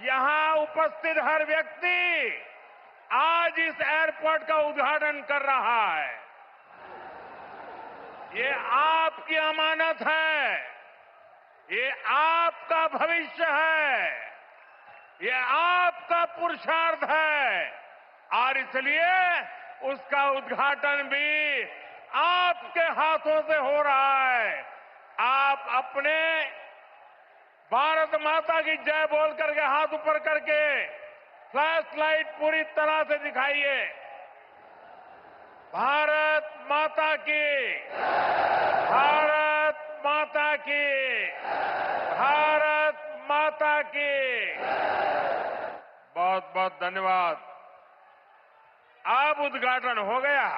यहां उपस्थित हर व्यक्ति आज इस एयरपोर्ट का उद्घाटन कर रहा है। ये आपकी अमानत है, ये आपका भविष्य है, ये आपका पुरुषार्थ है और इसलिए उसका उद्घाटन भी आपके हाथों से हो रहा है। आप अपने भारत माता की जय बोल करके हाथ ऊपर करके फ्लैश लाइट पूरी तरह से दिखाइए। भारत माता की, भारत माता की, भारत माता की। बहुत बहुत धन्यवाद। अब उद्घाटन हो गया।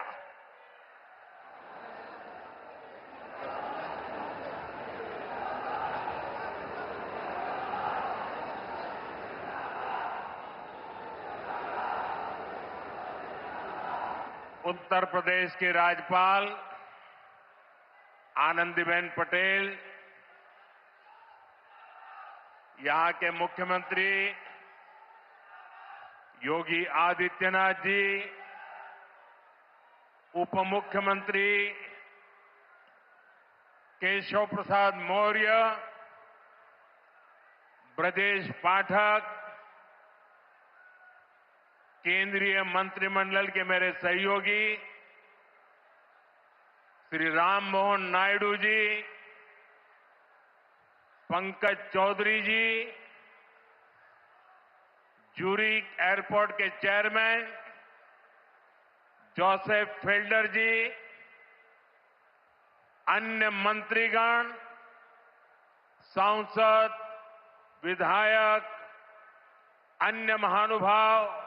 उत्तर प्रदेश के राज्यपाल आनंदीबेन पटेल, यहां के मुख्यमंत्री योगी आदित्यनाथ जी, उप मुख्यमंत्री केशव प्रसाद मौर्य, ब्रजेश पाठक, केंद्रीय मंत्रिमंडल के मेरे सहयोगी श्री राम मोहन नायडू जी, पंकज चौधरी जी, ज्यूरिक एयरपोर्ट के चेयरमैन जोसेफ फेल्डर जी, अन्य मंत्रीगण, सांसद, विधायक, अन्य महानुभाव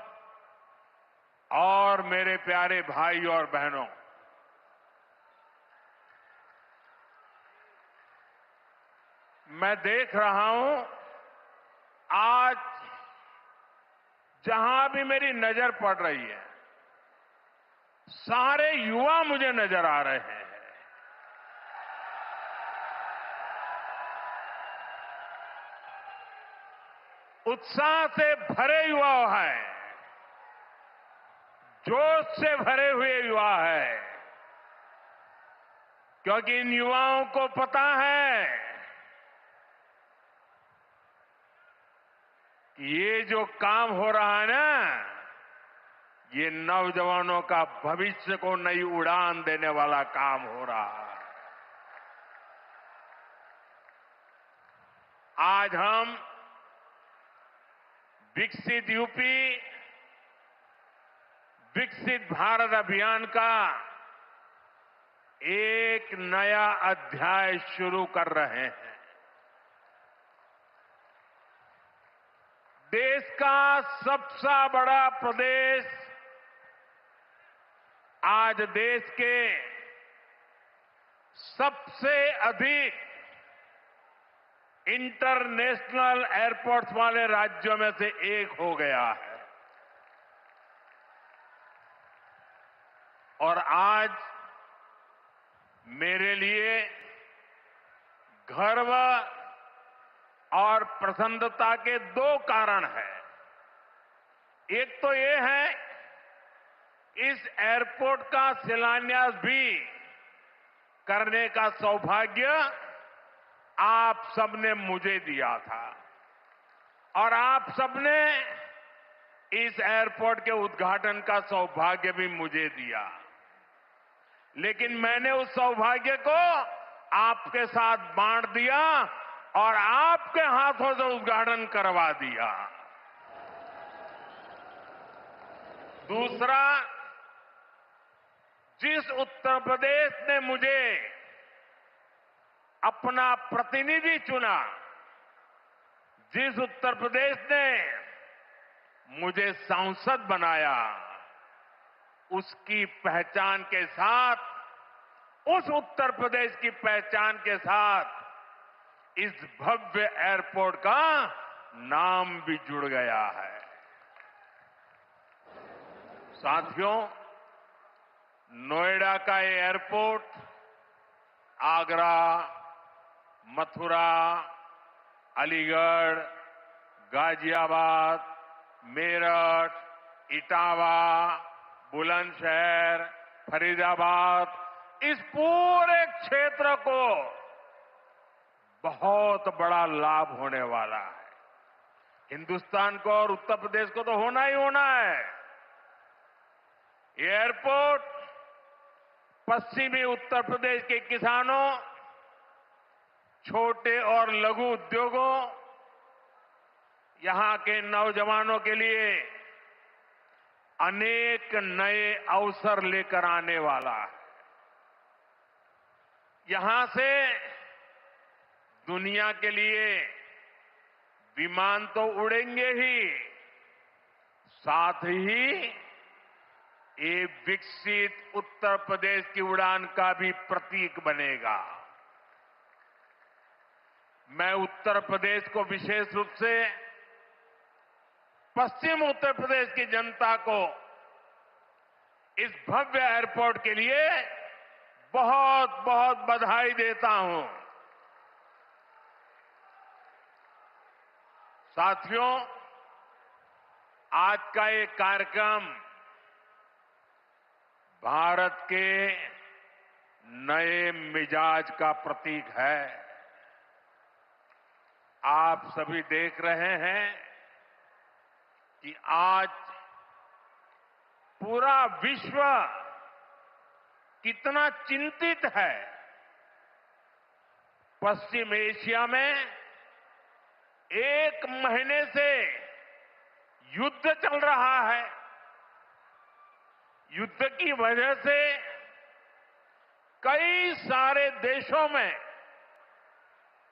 और मेरे प्यारे भाई और बहनों, मैं देख रहा हूं आज जहां भी मेरी नजर पड़ रही है, सारे युवा मुझे नजर आ रहे हैं। उत्साह से भरे युवा हैं, जोश से भरे हुए युवा है, क्योंकि इन युवाओं को पता है कि ये जो काम हो रहा है ना, ये नौजवानों का भविष्य को नई उड़ान देने वाला काम हो रहा है। आज हम विकसित यूपी, विकसित भारत अभियान का एक नया अध्याय शुरू कर रहे हैं। देश का सबसे बड़ा प्रदेश आज देश के सबसे अधिक इंटरनेशनल एयरपोर्ट्स वाले राज्यों में से एक हो गया है। और आज मेरे लिए गर्व और प्रसन्नता के दो कारण हैं। एक तो ये है, इस एयरपोर्ट का शिलान्यास भी करने का सौभाग्य आप सबने मुझे दिया था और आप सबने इस एयरपोर्ट के उद्घाटन का सौभाग्य भी मुझे दिया। लेकिन मैंने उस सौभाग्य को आपके साथ बांट दिया और आपके हाथों से उद्घाटन करवा दिया। दूसरा, जिस उत्तर प्रदेश ने मुझे अपना प्रतिनिधि चुना, जिस उत्तर प्रदेश ने मुझे सांसद बनाया, उसकी पहचान के साथ, उस उत्तर प्रदेश की पहचान के साथ इस भव्य एयरपोर्ट का नाम भी जुड़ गया है। साथियों, नोएडा का ये एयरपोर्ट आगरा, मथुरा, अलीगढ़, गाजियाबाद, मेरठ, इटावा, बुलंदशहर, फरीदाबाद, इस पूरे क्षेत्र को बहुत बड़ा लाभ होने वाला है। हिंदुस्तान को और उत्तर प्रदेश को तो होना ही होना है। ये एयरपोर्ट पश्चिमी उत्तर प्रदेश के किसानों, छोटे और लघु उद्योगों, यहां के नौजवानों के लिए अनेक नए अवसर लेकर आने वाला है। यहां से दुनिया के लिए विमान तो उड़ेंगे ही, साथ ही ये विकसित उत्तर प्रदेश की उड़ान का भी प्रतीक बनेगा। मैं उत्तर प्रदेश को विशेष रूप से पश्चिम उत्तर प्रदेश की जनता को इस भव्य एयरपोर्ट के लिए बहुत बहुत बधाई देता हूं। साथियों, आज का ये कार्यक्रम भारत के नए मिजाज का प्रतीक है। आप सभी देख रहे हैं कि आज पूरा विश्व कितना चिंतित है। पश्चिम एशिया में एक महीने से युद्ध चल रहा है। युद्ध की वजह से कई सारे देशों में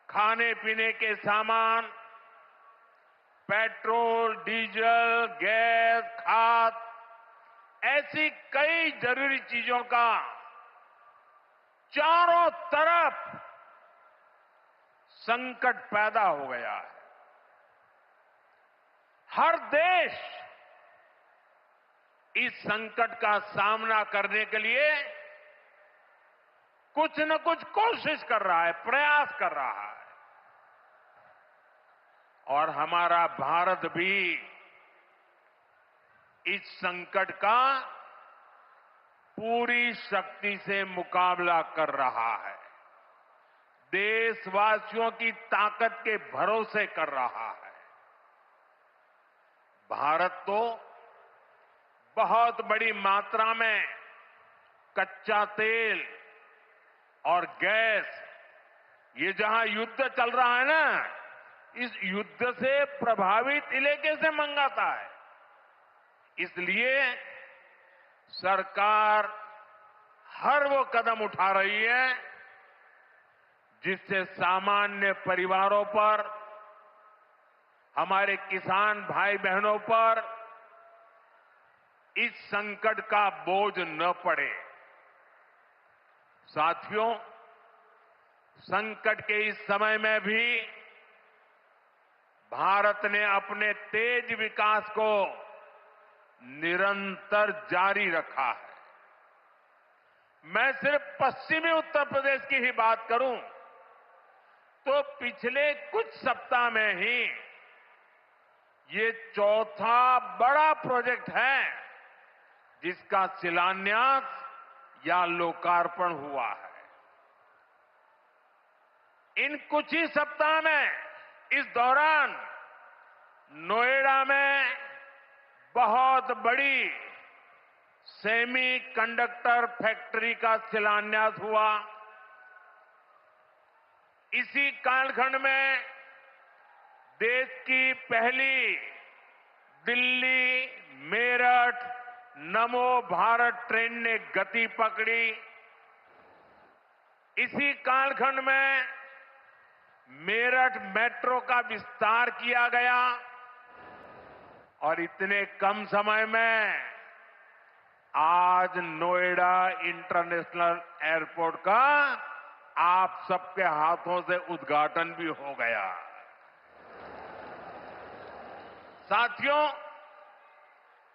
खाने पीने के सामान, पेट्रोल, डीजल, गैस, खाद, ऐसी कई जरूरी चीजों का चारों तरफ संकट पैदा हो गया है। हर देश इस संकट का सामना करने के लिए कुछ न कुछ कोशिश कर रहा है, प्रयास कर रहा है। और हमारा भारत भी इस संकट का पूरी शक्ति से मुकाबला कर रहा है। देशवासियों की ताकत के भरोसे कर रहा है। भारत तो बहुत बड़ी मात्रा में कच्चा तेल और गैस, ये जहां युद्ध चल रहा है ना, इस युद्ध से प्रभावित इलाके से मंगाता है। इसलिए सरकार हर वो कदम उठा रही है जिससे सामान्य परिवारों पर, हमारे किसान भाई बहनों पर इस संकट का बोझ न पड़े। साथियों, संकट के इस समय में भी भारत ने अपने तेज विकास को निरंतर जारी रखा है। मैं सिर्फ पश्चिमी उत्तर प्रदेश की ही बात करूं तो पिछले कुछ सप्ताह में ही ये चौथा बड़ा प्रोजेक्ट है जिसका शिलान्यास या लोकार्पण हुआ है। इन कुछ ही सप्ताह में, इस दौरान नोएडा में बहुत बड़ी सेमी कंडक्टर फैक्ट्री का शिलान्यास हुआ। इसी कालखंड में देश की पहली दिल्ली मेरठ नमो भारत ट्रेन ने गति पकड़ी। इसी कालखंड में मेरठ मेट्रो का विस्तार किया गया और इतने कम समय में आज नोएडा इंटरनेशनल एयरपोर्ट का आप सबके हाथों से उद्घाटन भी हो गया। साथियों,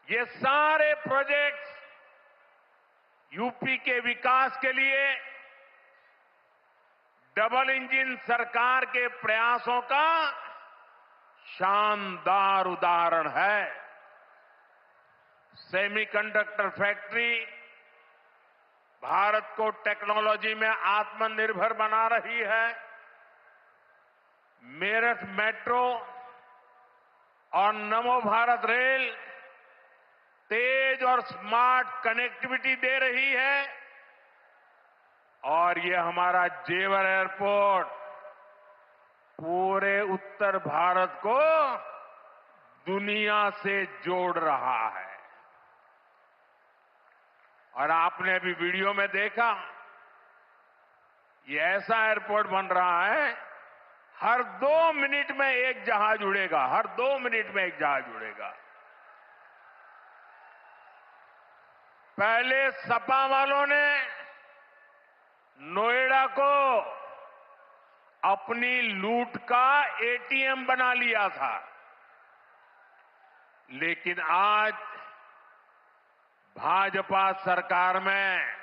ये सारे प्रोजेक्ट्स यूपी के विकास के लिए डबल इंजन सरकार के प्रयासों का शानदार उदाहरण है। सेमीकंडक्टर फैक्ट्री भारत को टेक्नोलॉजी में आत्मनिर्भर बना रही है। मेरठ मेट्रो और नमो भारत रेल तेज और स्मार्ट कनेक्टिविटी दे रही है और ये हमारा जेवर एयरपोर्ट पूरे उत्तर भारत को दुनिया से जोड़ रहा है। और आपने अभी वीडियो में देखा, ये ऐसा एयरपोर्ट बन रहा है, हर 2 मिनट में एक जहाज उड़ेगा, हर 2 मिनट में एक जहाज उड़ेगा। पहले सपा वालों ने नोएडा को अपनी लूट का एटीएम बना लिया था, लेकिन आज भाजपा सरकार में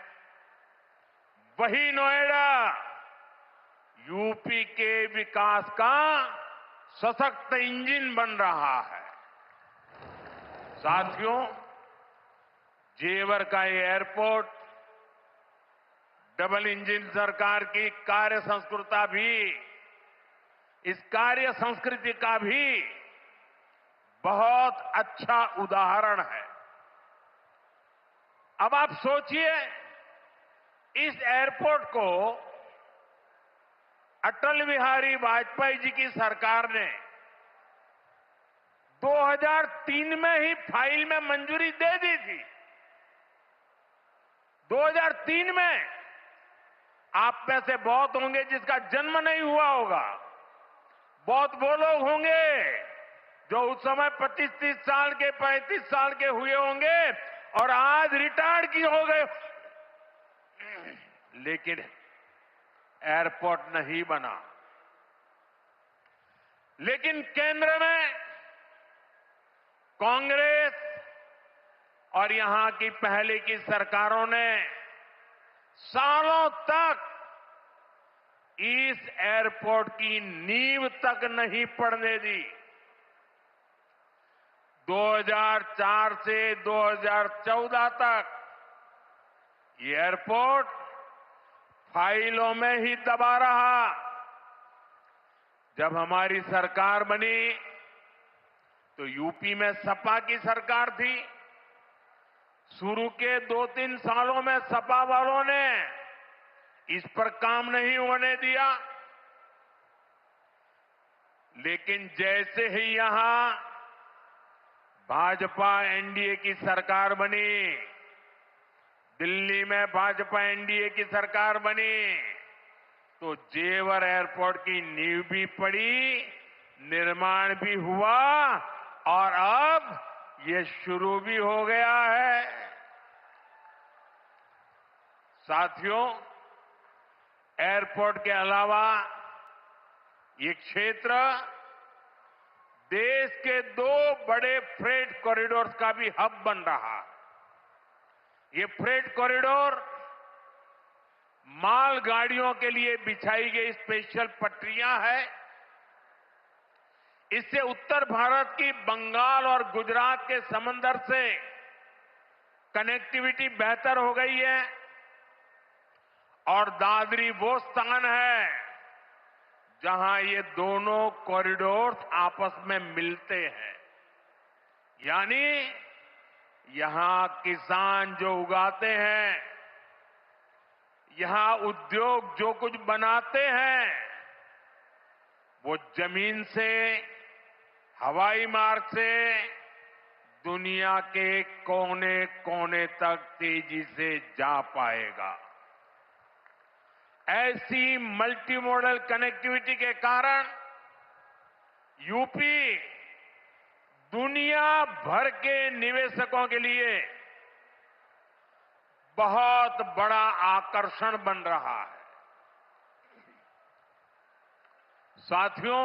वही नोएडा यूपी के विकास का सशक्त इंजन बन रहा है। साथियों, जेवर का ये एयरपोर्ट डबल इंजन सरकार की इस कार्य संस्कृति का भी बहुत अच्छा उदाहरण है। अब आप सोचिए, इस एयरपोर्ट को अटल बिहारी वाजपेयी जी की सरकार ने 2003 में ही फाइल में मंजूरी दे दी थी। 2003 में आप में से बहुत होंगे जिसका जन्म नहीं हुआ होगा, बहुत वो लोग होंगे जो उस समय 25-30 साल के 35 साल के हुए होंगे और आज रिटायर्ड की हो गए, लेकिन एयरपोर्ट नहीं बना। लेकिन केंद्र में कांग्रेस और यहां की पहले की सरकारों ने सालों तक इस एयरपोर्ट की नींव तक नहीं पड़ने दी। 2004 से 2014 तक ये एयरपोर्ट फाइलों में ही दबा रहा। जब हमारी सरकार बनी तो यूपी में सपा की सरकार थी। शुरू के 2-3 सालों में सपा वालों ने इस पर काम नहीं होने दिया, लेकिन जैसे ही यहां भाजपा एनडीए की सरकार बनी, दिल्ली में भाजपा एनडीए की सरकार बनी, तो जेवर एयरपोर्ट की नींव भी पड़ी, निर्माण भी हुआ और अब ये शुरू भी हो गया है। साथियों, एयरपोर्ट के अलावा ये क्षेत्र देश के 2 बड़े फ्रेट कॉरिडोर का भी हब बन रहा है। ये फ्रेट कॉरिडोर मालगाड़ियों के लिए बिछाई गई स्पेशल पटरियां हैं। इससे उत्तर भारत की बंगाल और गुजरात के समंदर से कनेक्टिविटी बेहतर हो गई है और दादरी वो स्थान है जहां ये दोनों कॉरिडोर आपस में मिलते हैं। यानी यहां किसान जो उगाते हैं, यहां उद्योग जो कुछ बनाते हैं, वो जमीन से, हवाई मार्ग से दुनिया के कोने कोने तक तेजी से जा पाएगा। ऐसी मल्टी मॉडल कनेक्टिविटी के कारण यूपी दुनिया भर के निवेशकों के लिए बहुत बड़ा आकर्षण बन रहा है। साथियों,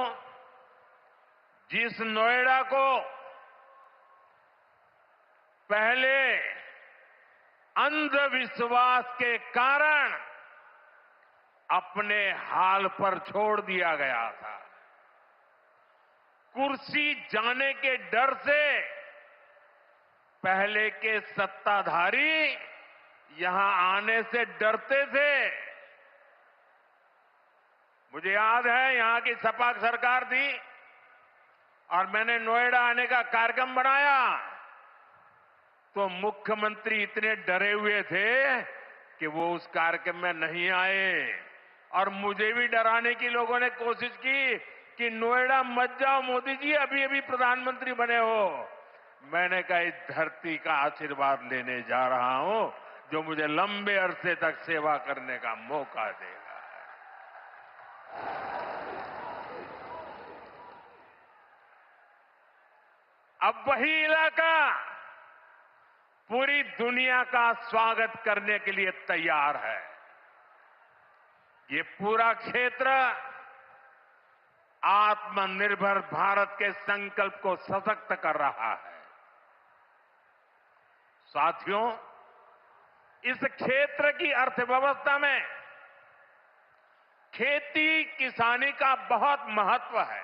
जिस नोएडा को पहले अंधविश्वास के कारण अपने हाल पर छोड़ दिया गया था, कुर्सी जाने के डर से पहले के सत्ताधारी यहां आने से डरते थे। मुझे याद है यहां की सपा सरकार थी और मैंने नोएडा आने का कार्यक्रम बनाया तो मुख्यमंत्री इतने डरे हुए थे कि वो उस कार्यक्रम में नहीं आए और मुझे भी डराने की लोगों ने कोशिश की कि नोएडा मत जाओ मोदी जी, अभी अभी प्रधानमंत्री बने हो। मैंने कहा इस धरती का आशीर्वाद लेने जा रहा हूं जो मुझे लंबे अरसे तक सेवा करने का मौका देगा। अब वही इलाका पूरी दुनिया का स्वागत करने के लिए तैयार है। ये पूरा क्षेत्र आत्मनिर्भर भारत के संकल्प को सशक्त कर रहा है। साथियों, इस क्षेत्र की अर्थव्यवस्था में खेती किसानी का बहुत महत्व है।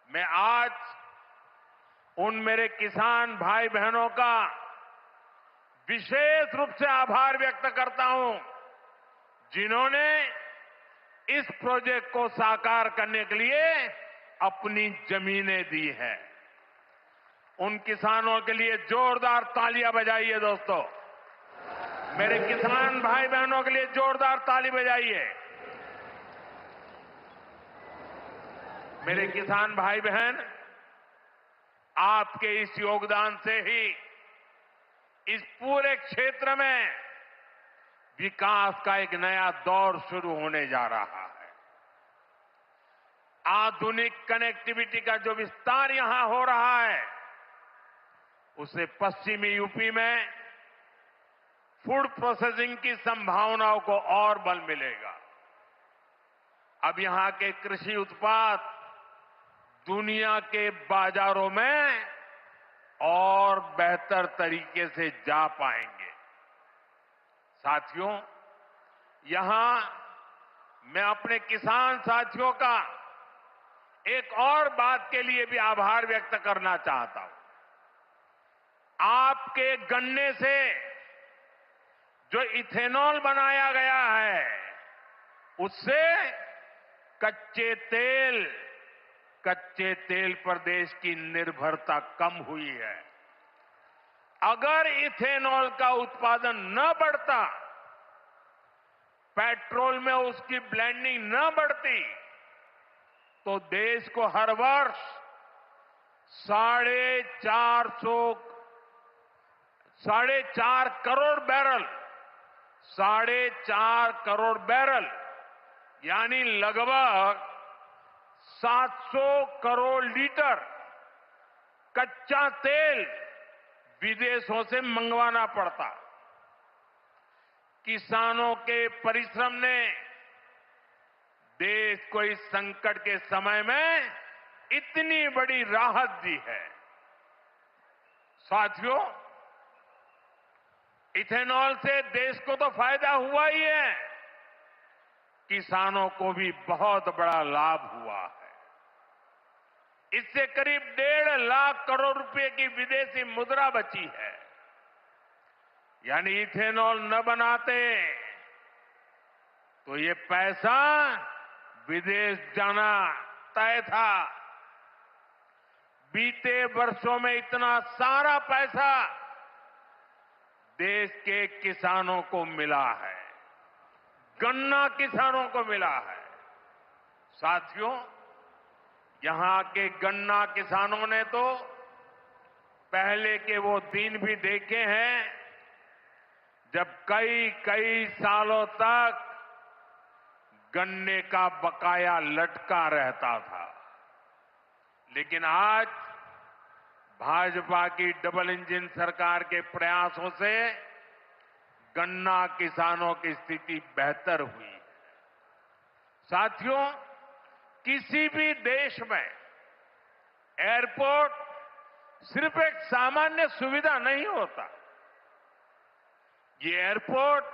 मैं आज उन मेरे किसान भाई बहनों का विशेष रूप से आभार व्यक्त करता हूं जिन्होंने इस प्रोजेक्ट को साकार करने के लिए अपनी जमीनें दी हैं। उन किसानों के लिए जोरदार तालियां बजाइए दोस्तों। मेरे किसान भाई बहनों के लिए जोरदार ताली बजाइए। मेरे किसान भाई बहन, आपके इस योगदान से ही इस पूरे क्षेत्र में विकास का एक नया दौर शुरू होने जा रहा है। आधुनिक कनेक्टिविटी का जो विस्तार यहां हो रहा है उससे पश्चिमी यूपी में फूड प्रोसेसिंग की संभावनाओं को और बल मिलेगा। अब यहां के कृषि उत्पाद दुनिया के बाजारों में और बेहतर तरीके से जा पाएंगे। साथियों, यहां मैं अपने किसान साथियों का एक और बात के लिए भी आभार व्यक्त करना चाहता हूं। आपके गन्ने से जो इथेनॉल बनाया गया है उससे कच्चे तेल पर देश की निर्भरता कम हुई है। अगर इथेनॉल का उत्पादन न बढ़ता, पेट्रोल में उसकी ब्लेंडिंग न बढ़ती, तो देश को हर वर्ष 4.5 करोड़ बैरल 4.5 करोड़ बैरल यानी लगभग 700 करोड़ लीटर कच्चा तेल विदेशों से मंगवाना पड़ता। किसानों के परिश्रम ने देश को इस संकट के समय में इतनी बड़ी राहत दी है। साथियों, इथेनॉल से देश को तो फायदा हुआ ही है, किसानों को भी बहुत बड़ा लाभ हुआ है। इससे करीब 1.5 लाख करोड़ रुपए की विदेशी मुद्रा बची है। यानी इथेनॉल न बनाते तो ये पैसा विदेश जाना तय था। बीते वर्षों में इतना सारा पैसा देश के किसानों को मिला है, गन्ना किसानों को मिला है। साथियों, यहां के गन्ना किसानों ने तो पहले के वो दिन भी देखे हैं जब कई सालों तक गन्ने का बकाया लटका रहता था। लेकिन आज भाजपा की डबल इंजन सरकार के प्रयासों से गन्ना किसानों की स्थिति बेहतर हुई है। साथियों, किसी भी देश में एयरपोर्ट सिर्फ एक सामान्य सुविधा नहीं होता। ये एयरपोर्ट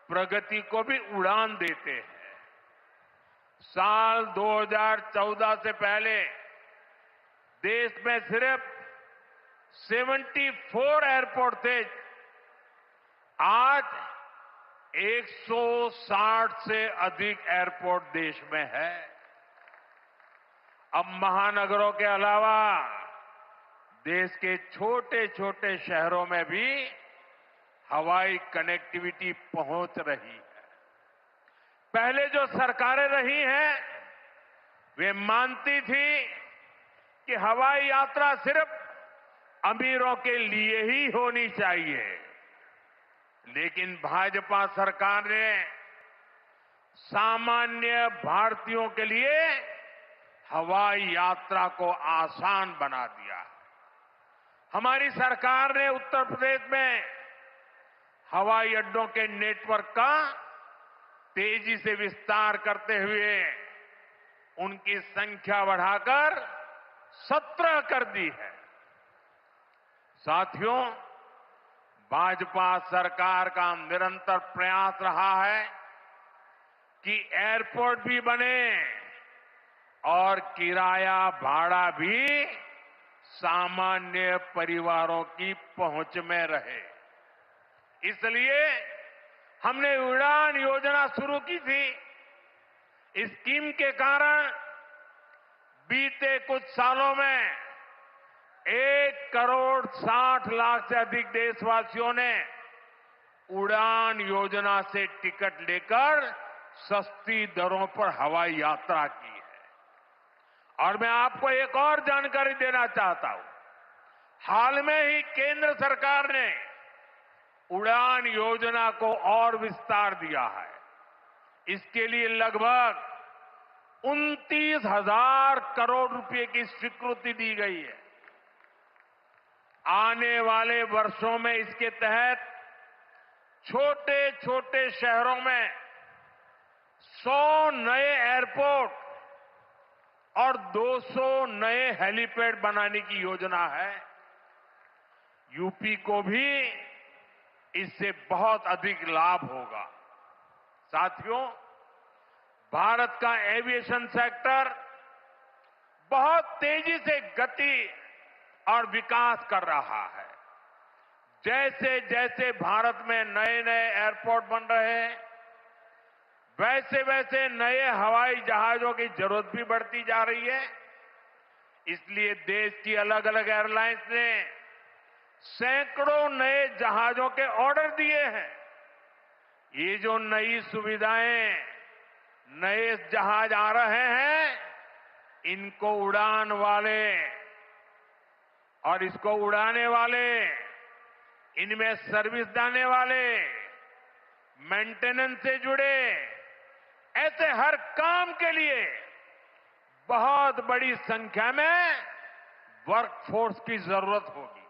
प्रगति को भी उड़ान देते हैं। साल 2014 से पहले देश में सिर्फ 74 एयरपोर्ट थे। आज 160 से अधिक एयरपोर्ट देश में है। अब महानगरों के अलावा देश के छोटे छोटे शहरों में भी हवाई कनेक्टिविटी पहुंच रही है। पहले जो सरकारें रही हैं, वे मानती थी कि हवाई यात्रा सिर्फ अमीरों के लिए ही होनी चाहिए। लेकिन भाजपा सरकार ने सामान्य भारतीयों के लिए हवाई यात्रा को आसान बना दिया। हमारी सरकार ने उत्तर प्रदेश में हवाई अड्डों के नेटवर्क का तेजी से विस्तार करते हुए उनकी संख्या बढ़ाकर 17 कर दी है। साथियों, भाजपा सरकार का निरंतर प्रयास रहा है कि एयरपोर्ट भी बने और किराया भाड़ा भी सामान्य परिवारों की पहुंच में रहे। इसलिए हमने उड़ान योजना शुरू की थी। इस स्कीम के कारण बीते कुछ सालों में 1,60,00,000 से अधिक देशवासियों ने उड़ान योजना से टिकट लेकर सस्ती दरों पर हवाई यात्रा की है। और मैं आपको एक और जानकारी देना चाहता हूं। हाल में ही केंद्र सरकार ने उड़ान योजना को और विस्तार दिया है। इसके लिए लगभग 29,000 करोड़ रुपए की स्वीकृति दी गई है। आने वाले वर्षों में इसके तहत छोटे छोटे शहरों में 100 नए एयरपोर्ट और 200 नए हेलीपैड बनाने की योजना है। यूपी को भी इससे बहुत अधिक लाभ होगा। साथियों, भारत का एविएशन सेक्टर बहुत तेजी से गति और विकास कर रहा है। जैसे जैसे भारत में नए नए एयरपोर्ट बन रहे हैं, वैसे वैसे नए हवाई जहाजों की जरूरत भी बढ़ती जा रही है। इसलिए देश की अलग अलग एयरलाइंस ने सैकड़ों नए जहाजों के ऑर्डर दिए हैं। ये जो नई सुविधाएं, नए जहाज आ रहे हैं, इनको उड़ान वाले और इसको उड़ाने वाले, इनमें सर्विस देने वाले, मेंटेनेंस से जुड़े, ऐसे हर काम के लिए बहुत बड़ी संख्या में वर्कफोर्स की जरूरत होगी।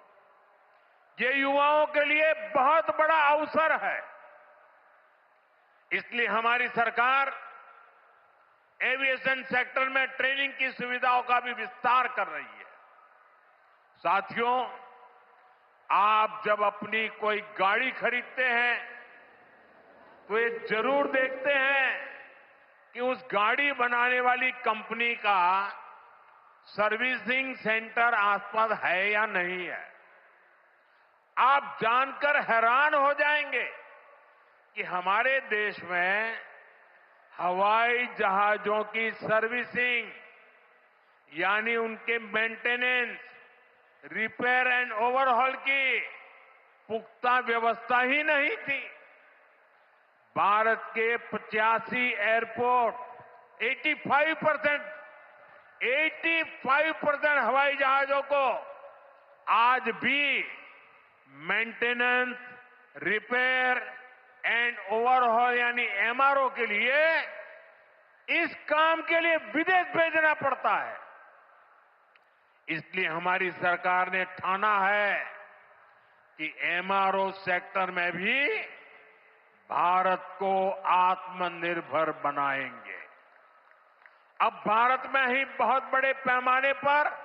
ये युवाओं के लिए बहुत बड़ा अवसर है। इसलिए हमारी सरकार एविएशन सेक्टर में ट्रेनिंग की सुविधाओं का भी विस्तार कर रही है। साथियों, आप जब अपनी कोई गाड़ी खरीदते हैं तो ये जरूर देखते हैं कि उस गाड़ी बनाने वाली कंपनी का सर्विसिंग सेंटर आसपास है या नहीं है। आप जानकर हैरान हो जाएंगे कि हमारे देश में हवाई जहाजों की सर्विसिंग यानी उनके मेंटेनेंस, रिपेयर एंड ओवरहॉल की पुख्ता व्यवस्था ही नहीं थी। भारत के 85 एयरपोर्ट 85% हवाई जहाजों को आज भी मेंटेनेंस, रिपेयर एंड ओवरहॉल यानी एमआरओ के लिए इस काम के लिए विदेश भेजना पड़ता है। इसलिए हमारी सरकार ने ठाना है कि एमआरओ सेक्टर में भी भारत को आत्मनिर्भर बनाएंगे। अब भारत में ही बहुत बड़े पैमाने पर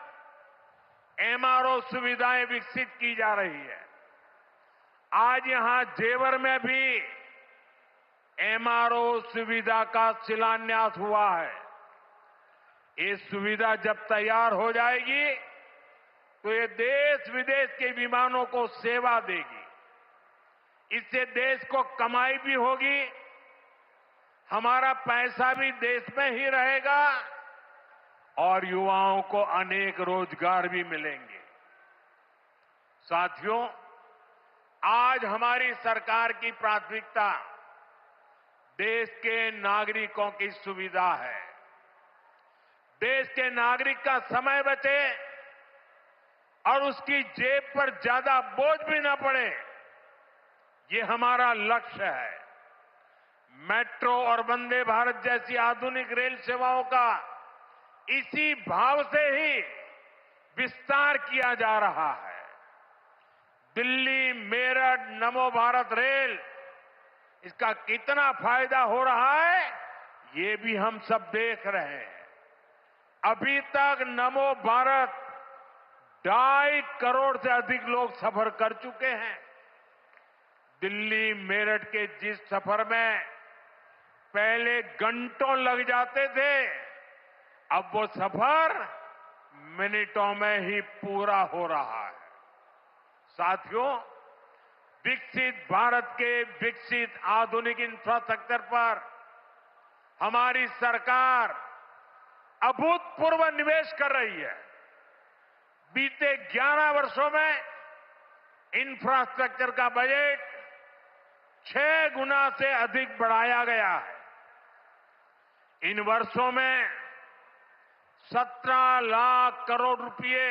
एमआरओ सुविधाएं विकसित की जा रही है। आज यहां जेवर में भी एमआरओ सुविधा का शिलान्यास हुआ है। ये सुविधा जब तैयार हो जाएगी तो ये देश विदेश के विमानों को सेवा देगी। इससे देश को कमाई भी होगी, हमारा पैसा भी देश में ही रहेगा और युवाओं को अनेक रोजगार भी मिलेंगे। साथियों, आज हमारी सरकार की प्राथमिकता देश के नागरिकों की सुविधा है। देश के नागरिक का समय बचे और उसकी जेब पर ज्यादा बोझ भी न पड़े, ये हमारा लक्ष्य है। मेट्रो और वंदे भारत जैसी आधुनिक रेल सेवाओं का इसी भाव से ही विस्तार किया जा रहा है। दिल्ली मेरठ नमो भारत रेल, इसका कितना फायदा हो रहा है ये भी हम सब देख रहे हैं। अभी तक नमो भारत 2.5 करोड़ से अधिक लोग सफर कर चुके हैं। दिल्ली मेरठ के जिस सफर में पहले घंटों लग जाते थे, अब वो सफर मिनटों में ही पूरा हो रहा है। साथियों, विकसित भारत के विकसित आधुनिक इंफ्रास्ट्रक्चर पर हमारी सरकार अभूतपूर्व निवेश कर रही है। बीते 11 वर्षों में इंफ्रास्ट्रक्चर का बजट 6 गुना से अधिक बढ़ाया गया है। इन वर्षों में 17 लाख करोड़ रुपए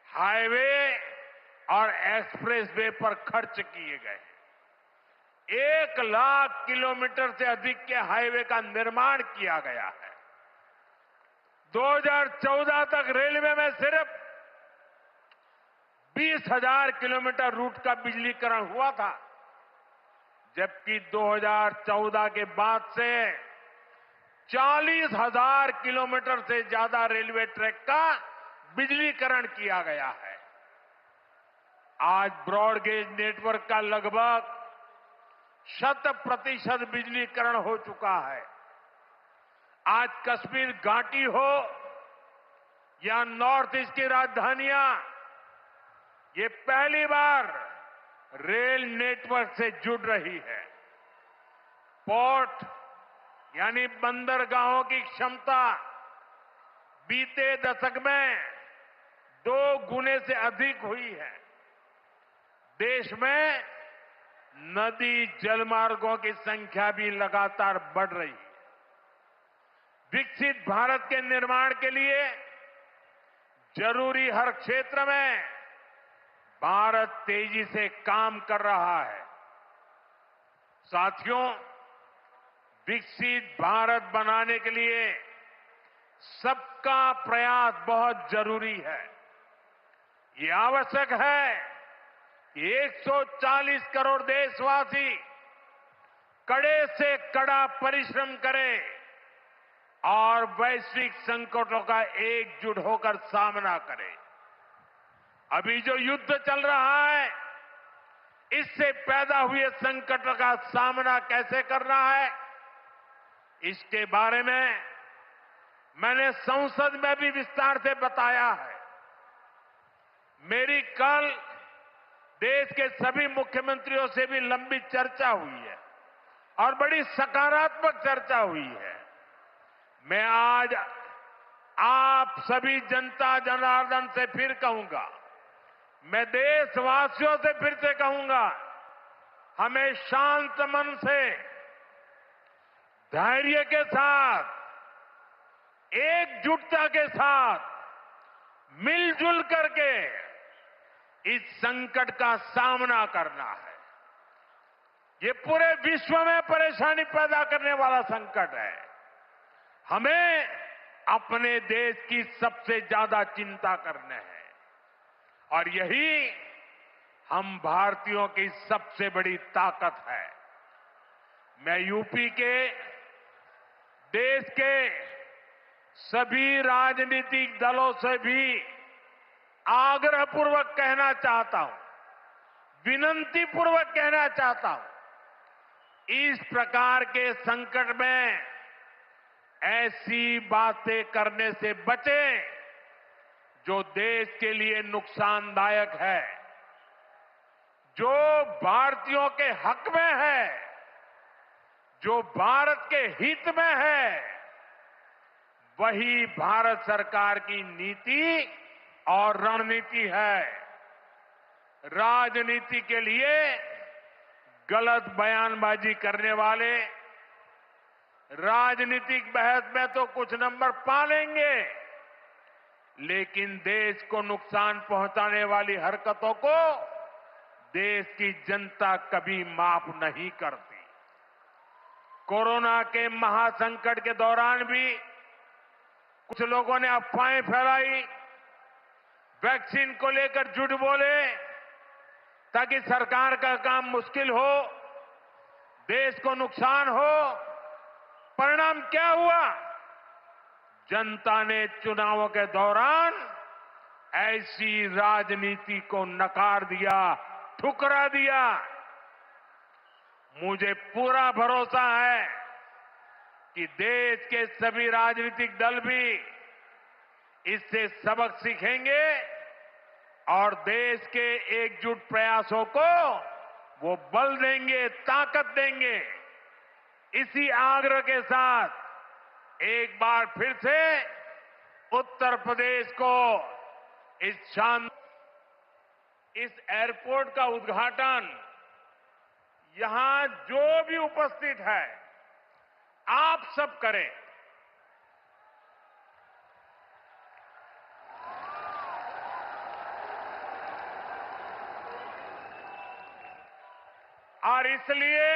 हाईवे और एक्सप्रेसवे पर खर्च किए गए। 1 लाख किलोमीटर से अधिक के हाईवे का निर्माण किया गया है। 2014 तक रेलवे में सिर्फ 20,000 किलोमीटर रूट का बिजलीकरण हुआ था, जबकि 2014 के बाद से 40,000 किलोमीटर से ज्यादा रेलवे ट्रैक का बिजलीकरण किया गया है। आज ब्रॉडगेज नेटवर्क का लगभग 100% बिजलीकरण हो चुका है। आज कश्मीर घाटी हो या नॉर्थ ईस्ट की राजधानियां, ये पहली बार रेल नेटवर्क से जुड़ रही है। पोर्ट यानी बंदरगाहों की क्षमता बीते दशक में 2 गुने से अधिक हुई है। देश में नदी जलमार्गों की संख्या भी लगातार बढ़ रही है। विकसित भारत के निर्माण के लिए जरूरी हर क्षेत्र में भारत तेजी से काम कर रहा है। साथियों, विकसित भारत बनाने के लिए सबका प्रयास बहुत जरूरी है। ये आवश्यक है कि 140 करोड़ देशवासी कड़े से कड़ा परिश्रम करें और वैश्विक संकटों का एकजुट होकर सामना करें। अभी जो युद्ध चल रहा है, इससे पैदा हुए संकट का सामना कैसे करना है, इसके बारे में मैंने संसद में भी विस्तार से बताया है। मेरी कल देश के सभी मुख्यमंत्रियों से भी लंबी चर्चा हुई है और बड़ी सकारात्मक चर्चा हुई है। मैं आज आप सभी जनता जनार्दन से फिर कहूंगा, मैं देशवासियों से फिर से कहूंगा, हमें शांत मन से, धैर्य के साथ, एकजुटता के साथ, मिलजुल करके इस संकट का सामना करना है। ये पूरे विश्व में परेशानी पैदा करने वाला संकट है। हमें अपने देश की सबसे ज्यादा चिंता करने है और यही हम भारतीयों की सबसे बड़ी ताकत है। मैं यूपी के, देश के सभी राजनीतिक दलों से भी आग्रहपूर्वक कहना चाहता हूं, विनती पूर्वक कहना चाहता हूं, इस प्रकार के संकट में ऐसी बातें करने से बचें जो देश के लिए नुकसानदायक है, जो भारतीयों के हक में है, जो भारत के हित में है, वही भारत सरकार की नीति और रणनीति है। राजनीति के लिए गलत बयानबाजी करने वाले राजनीतिक बहस में तो कुछ नंबर पा लेंगे, लेकिन देश को नुकसान पहुंचाने वाली हरकतों को देश की जनता कभी माफ नहीं करती। कोरोना के महासंकट के दौरान भी कुछ लोगों ने अफवाहें फैलाई, वैक्सीन को लेकर झूठ बोले ताकि सरकार का काम मुश्किल हो, देश को नुकसान हो। परिणाम क्या हुआ? जनता ने चुनावों के दौरान ऐसी राजनीति को नकार दिया, ठुकरा दिया। मुझे पूरा भरोसा है कि देश के सभी राजनीतिक दल भी इससे सबक सीखेंगे और देश के एकजुट प्रयासों को वो बल देंगे, ताकत देंगे। इसी आग्रह के साथ एक बार फिर से उत्तर प्रदेश को इस एयरपोर्ट का उद्घाटन यहां जो भी उपस्थित है आप सब करें। और इसलिए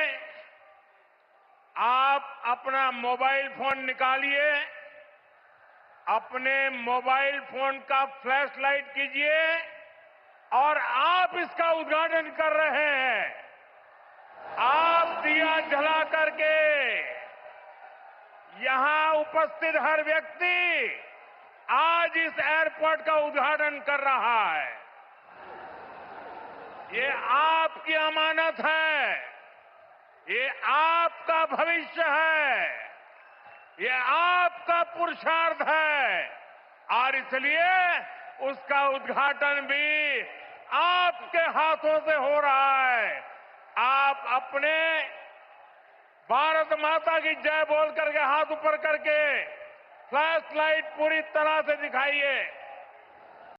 आप अपना मोबाइल फोन निकालिए, अपने मोबाइल फोन का फ्लैश लाइट कीजिए और आप इसका उद्घाटन कर रहे हैं। आप दिया जला करके यहां उपस्थित हर व्यक्ति आज इस एयरपोर्ट का उद्घाटन कर रहा है। ये आपकी अमानत है, ये आपका भविष्य है, ये आपका पुरुषार्थ है और इसलिए उसका उद्घाटन भी आपके हाथों से हो रहा है। आप अपने भारत माता की जय बोल करके हाथ ऊपर करके फ्लैश लाइट पूरी तरह से दिखाइए।